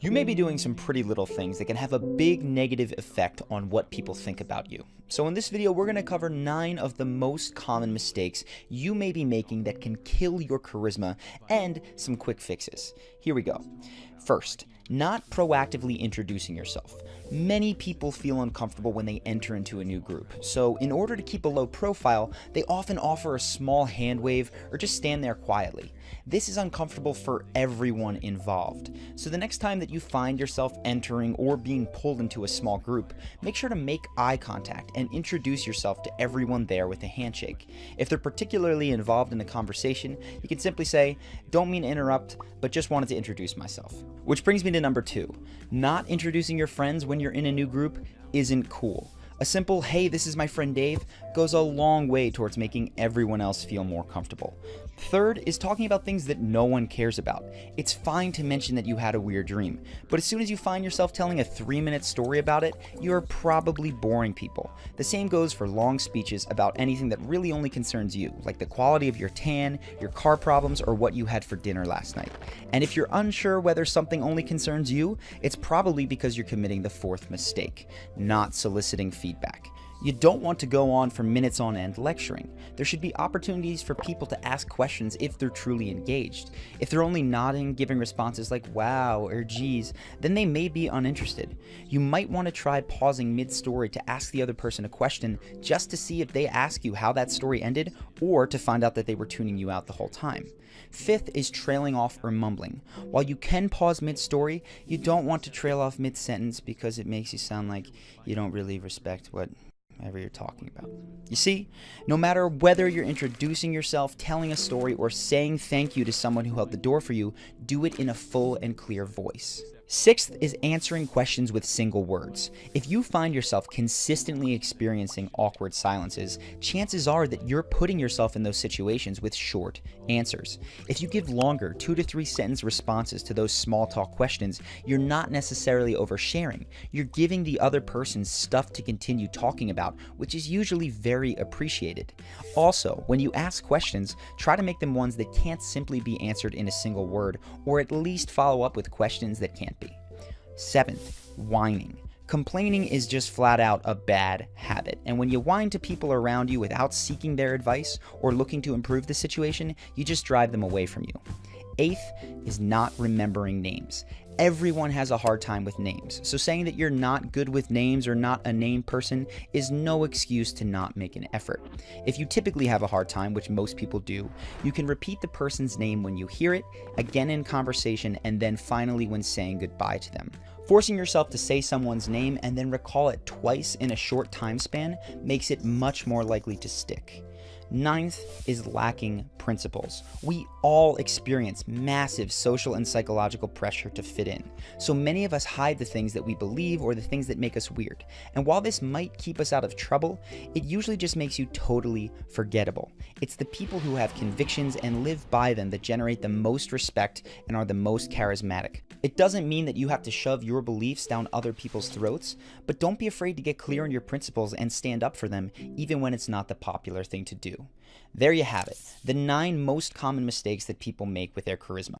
You may be doing some pretty little things that can have a big negative effect on what people think about you. So in this video, we're going to cover 9 of the most common mistakes you may be making that can kill your charisma and some quick fixes. Here we go. First, not proactively introducing yourself. Many people feel uncomfortable when they enter into a new group, so in order to keep a low profile, they often offer a small hand wave or just stand there quietly. This is uncomfortable for everyone involved, so the next time that you find yourself entering or being pulled into a small group, make sure to make eye contact and introduce yourself to everyone there with a handshake. If they're particularly involved in the conversation, you can simply say, "Don't mean to interrupt, but just wanted to introduce myself." Which brings me to number 2. Not introducing your friends when you're in a new group isn't cool. A simple, "Hey, this is my friend Dave," goes a long way towards making everyone else feel more comfortable. Third is talking about things that no one cares about. It's fine to mention that you had a weird dream, but as soon as you find yourself telling a 3-minute story about it, you're probably boring people. The same goes for long speeches about anything that really only concerns you, like the quality of your tan, your car problems, or what you had for dinner last night. And if you're unsure whether something only concerns you, it's probably because you're committing the 4th mistake, not soliciting feedback. You don't want to go on for minutes on end lecturing. There should be opportunities for people to ask questions if they're truly engaged. If they're only nodding, giving responses like "wow" or "geez," then they may be uninterested. You might want to try pausing mid-story to ask the other person a question just to see if they ask you how that story ended or to find out that they were tuning you out the whole time. 5th is trailing off or mumbling. While you can pause mid-story, you don't want to trail off mid-sentence because it makes you sound like you don't really respect whatever you're talking about. You see, no matter whether you're introducing yourself, telling a story, or saying thank you to someone who held the door for you, do it in a full and clear voice. 6th is answering questions with single words. If you find yourself consistently experiencing awkward silences, chances are that you're putting yourself in those situations with short answers. If you give longer 2 to 3 sentence responses to those small talk questions, you're not necessarily oversharing. You're giving the other person stuff to continue talking about, which is usually very appreciated. Also, when you ask questions, try to make them ones that can't simply be answered in a single word, or at least follow up with questions that can't be. 7th, whining. Complaining is just flat out a bad habit, and when you whine to people around you without seeking their advice or looking to improve the situation, you just drive them away from you. 8th is not remembering names. Everyone has a hard time with names, so saying that you're not good with names or not a name person is no excuse to not make an effort. If you typically have a hard time, which most people do, you can repeat the person's name when you hear it, again in conversation, and then finally when saying goodbye to them. Forcing yourself to say someone's name and then recall it twice in a short time span makes it much more likely to stick. 9th is lacking principles. We all experience massive social and psychological pressure to fit in. So many of us hide the things that we believe or the things that make us weird. And while this might keep us out of trouble, it usually just makes you totally forgettable. It's the people who have convictions and live by them that generate the most respect and are the most charismatic. It doesn't mean that you have to shove your beliefs down other people's throats, but don't be afraid to get clear on your principles and stand up for them, even when it's not the popular thing to do. There you have it, the 9 most common mistakes that people make with their charisma.